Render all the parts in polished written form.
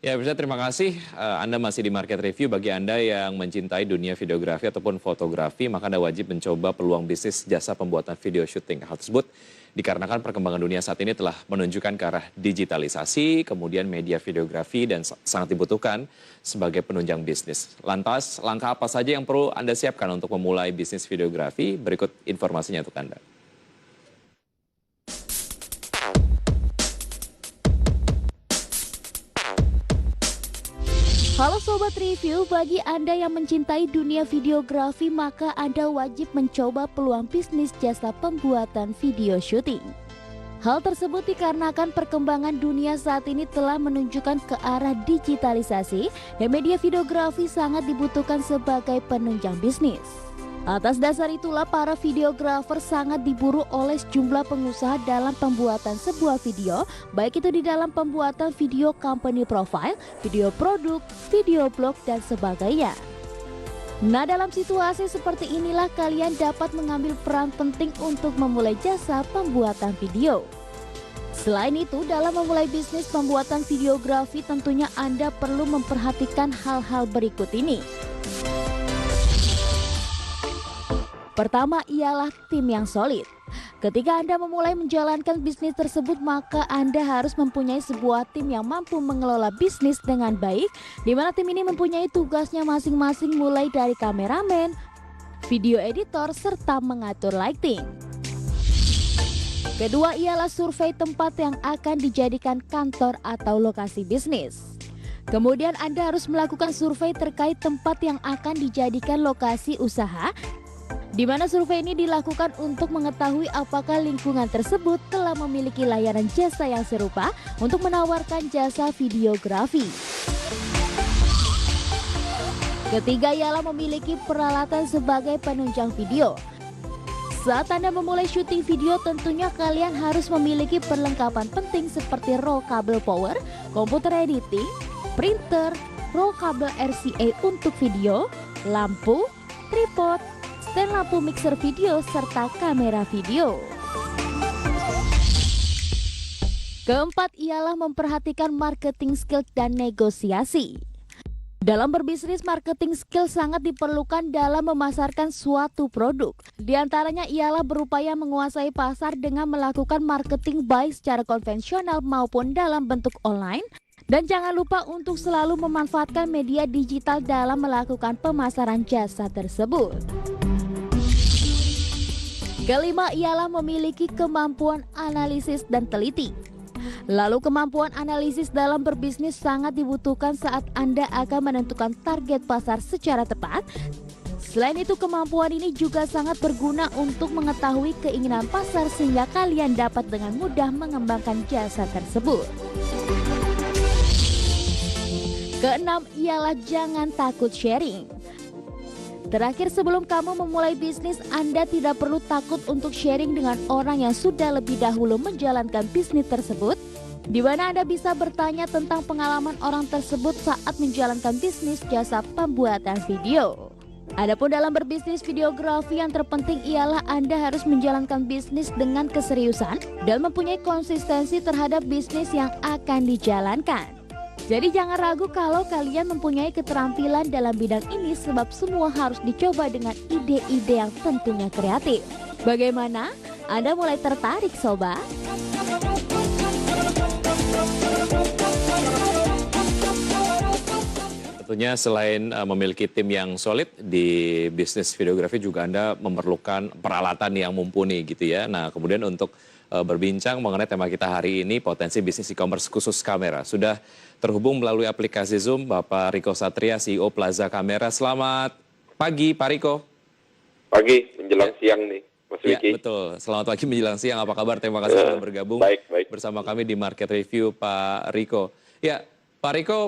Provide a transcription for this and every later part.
Ya, bisa terima kasih. Anda masih di Market Review. Bagi Anda yang mencintai dunia videografi ataupun fotografi, maka Anda wajib mencoba peluang bisnis jasa pembuatan video syuting. Hal tersebut dikarenakan perkembangan dunia saat ini telah menunjukkan ke arah digitalisasi, kemudian media videografi dan sangat dibutuhkan sebagai penunjang bisnis. Lantas, langkah apa saja yang perlu Anda siapkan untuk memulai bisnis videografi? Berikut informasinya untuk Anda. Halo Sobat Review, bagi Anda yang mencintai dunia videografi maka Anda wajib mencoba peluang bisnis jasa pembuatan video syuting. Hal tersebut dikarenakan perkembangan dunia saat ini telah menunjukkan ke arah digitalisasi dan media videografi sangat dibutuhkan sebagai penunjang bisnis. Atas dasar itulah para videografer sangat diburu oleh sejumlah pengusaha dalam pembuatan sebuah video, baik itu di dalam pembuatan video company profile, video produk, video blog, dan sebagainya. Nah, dalam situasi seperti inilah kalian dapat mengambil peran penting untuk memulai jasa pembuatan video. Selain itu, dalam memulai bisnis pembuatan videografi tentunya Anda perlu memperhatikan hal-hal berikut ini. Pertama ialah tim yang solid. Ketika Anda memulai menjalankan bisnis tersebut, maka Anda harus mempunyai sebuah tim yang mampu mengelola bisnis dengan baik, di mana tim ini mempunyai tugasnya masing-masing mulai dari kameramen, video editor, serta mengatur lighting. Kedua ialah survei tempat yang akan dijadikan kantor atau lokasi bisnis. Kemudian Anda harus melakukan survei terkait tempat yang akan dijadikan lokasi usaha, di mana survei ini dilakukan untuk mengetahui apakah lingkungan tersebut telah memiliki layanan jasa yang serupa untuk menawarkan jasa videografi. Ketiga ialah memiliki peralatan sebagai penunjang video. Saat Anda memulai syuting video, tentunya kalian harus memiliki perlengkapan penting seperti roll kabel power, komputer editing, printer, roll kabel RCA untuk video, lampu, tripod, dan lampu mixer video serta kamera video. Keempat ialah memperhatikan marketing skill dan negosiasi. Dalam berbisnis, marketing skill sangat diperlukan dalam memasarkan suatu produk. Di antaranya ialah berupaya menguasai pasar dengan melakukan marketing baik secara konvensional maupun dalam bentuk online. Dan jangan lupa untuk selalu memanfaatkan media digital dalam melakukan pemasaran jasa tersebut. Kelima ialah memiliki kemampuan analisis dan teliti. Lalu kemampuan analisis dalam berbisnis sangat dibutuhkan saat Anda akan menentukan target pasar secara tepat. Selain itu, kemampuan ini juga sangat berguna untuk mengetahui keinginan pasar sehingga kalian dapat dengan mudah mengembangkan jasa tersebut. Keenam ialah jangan takut sharing. Terakhir, sebelum kamu memulai bisnis, Anda tidak perlu takut untuk sharing dengan orang yang sudah lebih dahulu menjalankan bisnis tersebut, di mana Anda bisa bertanya tentang pengalaman orang tersebut saat menjalankan bisnis jasa pembuatan video. Adapun dalam berbisnis videografi, yang terpenting ialah Anda harus menjalankan bisnis dengan keseriusan dan mempunyai konsistensi terhadap bisnis yang akan dijalankan. Jadi jangan ragu kalau kalian mempunyai keterampilan dalam bidang ini, sebab semua harus dicoba dengan ide-ide yang tentunya kreatif. Bagaimana? Anda mulai tertarik, Sobat? Tentunya selain memiliki tim yang solid di bisnis videografi, juga Anda memerlukan peralatan yang mumpuni gitu ya. Nah, kemudian untuk berbincang mengenai tema kita hari ini, potensi bisnis e-commerce khusus kamera, sudah terhubung melalui aplikasi Zoom Bapak Riko Satria, CEO Plaza Kamera. Selamat pagi Pak Riko. Pagi, menjelang siang nih, Mas Wiki. Ya, betul. Selamat pagi menjelang siang. Apa kabar? Terima kasih sudah bergabung bersama kami di Market Review, Pak Riko. Ya, Pak Riko,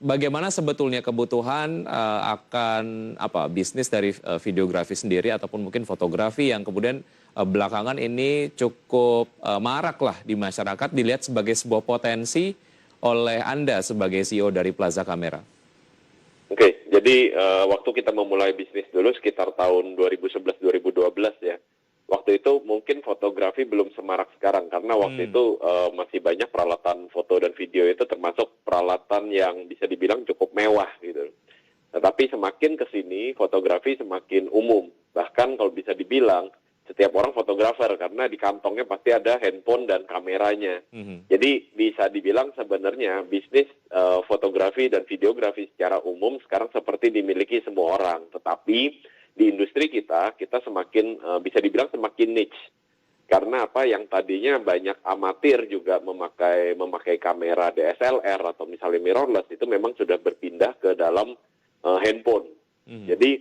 bagaimana sebetulnya kebutuhan akan bisnis dari videografi sendiri ataupun mungkin fotografi yang kemudian belakangan ini cukup marak lah di masyarakat, dilihat sebagai sebuah potensi oleh Anda sebagai CEO dari Plaza Kamera? Oke, jadi waktu kita memulai bisnis dulu sekitar tahun 2011-2012 ya, waktu itu mungkin fotografi belum semarak sekarang karena waktu itu masih banyak peralatan foto dan video itu termasuk peralatan yang bisa dibilang cukup mewah gitu. Tetapi semakin ke sini fotografi semakin umum. Bahkan kalau bisa dibilang setiap orang fotografer karena di kantongnya pasti ada handphone dan kameranya. Jadi bisa dibilang sebenarnya bisnis fotografi dan videografi secara umum sekarang seperti dimiliki semua orang. Tetapi di industri kita semakin bisa dibilang semakin niche. Karena apa? Yang tadinya banyak amatir juga memakai kamera DSLR atau misalnya mirrorless itu memang sudah berpindah ke dalam handphone. Jadi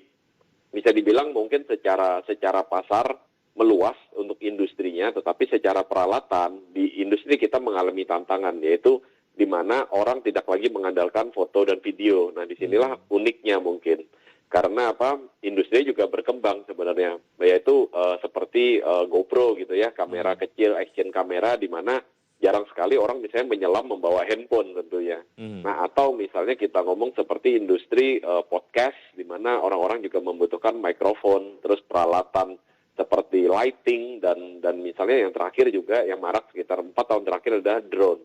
bisa dibilang mungkin secara pasar meluas untuk industrinya, tetapi secara peralatan di industri kita mengalami tantangan, yaitu di mana orang tidak lagi mengandalkan foto dan video. Nah, disinilah uniknya mungkin. Karena apa? Industri juga berkembang sebenarnya, yaitu seperti GoPro gitu ya, kamera kecil, action kamera, di mana jarang sekali orang misalnya menyelam membawa handphone tentunya. Nah, atau misalnya kita ngomong seperti industri podcast, di mana orang-orang juga membutuhkan mikrofon, terus peralatan seperti lighting, dan misalnya yang terakhir juga yang marak sekitar 4 tahun terakhir adalah drone.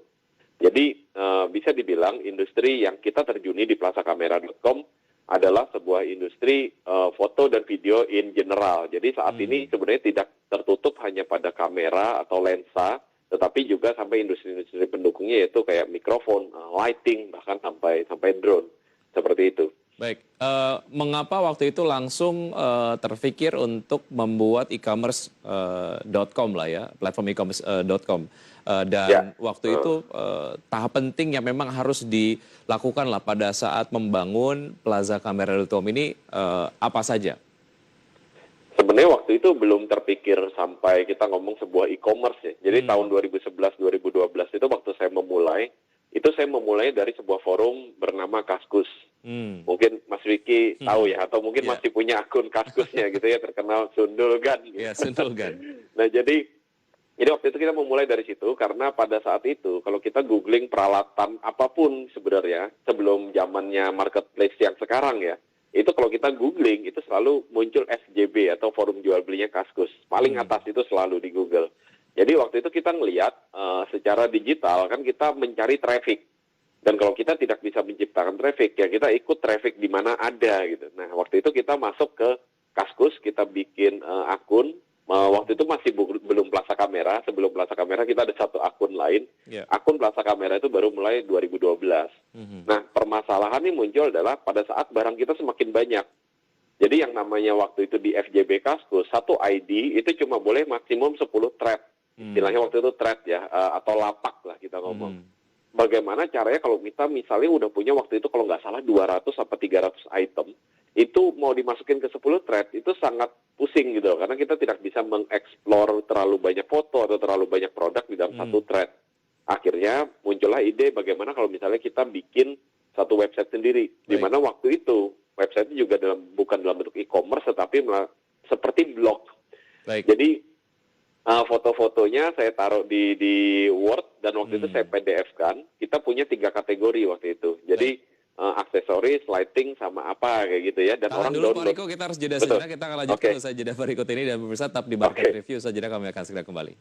Jadi bisa dibilang industri yang kita terjuni di plazakamera.com adalah sebuah industri foto dan video in general. Jadi saat ini sebenarnya tidak tertutup hanya pada kamera atau lensa, tetapi juga sampai industri-industri pendukungnya, yaitu kayak mikrofon, lighting, bahkan sampai drone. Seperti itu. Baik, mengapa waktu itu langsung terpikir untuk membuat e-commerce.com lah ya, platform e-commerce.com. Dan waktu itu tahap penting yang memang harus dilakukan lah pada saat membangun plazakamera.com ini apa saja? Sebenarnya waktu itu belum terpikir sampai kita ngomong sebuah e-commerce ya. Jadi tahun 2011-2012 itu waktu saya memulai, itu saya memulai dari sebuah forum bernama Kaskus. Mungkin Mas Wiki tahu ya, atau mungkin masih punya akun Kaskusnya gitu ya, terkenal Sundulgan. Gitu. Ya, Sundulgan. Nah, jadi waktu itu kita memulai dari situ karena pada saat itu kalau kita googling peralatan apapun sebenarnya sebelum zamannya marketplace yang sekarang ya, itu kalau kita googling itu selalu muncul FJB atau forum jual belinya Kaskus. Paling atas itu selalu di Google. Jadi waktu itu kita ngelihat secara digital kan kita mencari traffic. Dan kalau kita tidak bisa menciptakan traffic, ya kita ikut traffic di mana ada gitu. Nah, waktu itu kita masuk ke Kaskus, kita bikin akun. Waktu itu masih belum Plaza Kamera. Sebelum Plaza Kamera kita ada satu akun lain. Akun Plaza Kamera itu baru mulai 2012. Nah, permasalahan yang muncul adalah pada saat barang kita semakin banyak. Jadi yang namanya waktu itu di FJB Kaskus, satu ID itu cuma boleh maksimum 10 thread. Istilahnya waktu itu thread ya, atau lapak lah kita ngomong. Bagaimana caranya kalau kita misalnya udah punya waktu itu kalau nggak salah 200 sampai 300 item, itu mau dimasukin ke 10 thread, itu sangat pusing gitu. Karena kita tidak bisa mengeksplor terlalu banyak foto atau terlalu banyak produk di dalam satu thread. Akhirnya muncullah ide bagaimana kalau misalnya kita bikin satu website sendiri. Di mana waktu itu website juga bukan dalam bentuk e-commerce, tetapi seperti blog. Jadi foto-fotonya saya taruh di Word dan waktu itu saya PDF-kan. Kita punya 3 kategori waktu itu. Jadi aksesoris, lighting, sama apa kayak gitu ya. Dan orang dulu download. Pak Riko, kita harus jeda sejenak. Kita akan lanjutkan usai jeda berikut ini dan pemirsa tetap di Market Review. Usai jeda kami akan segera kembali.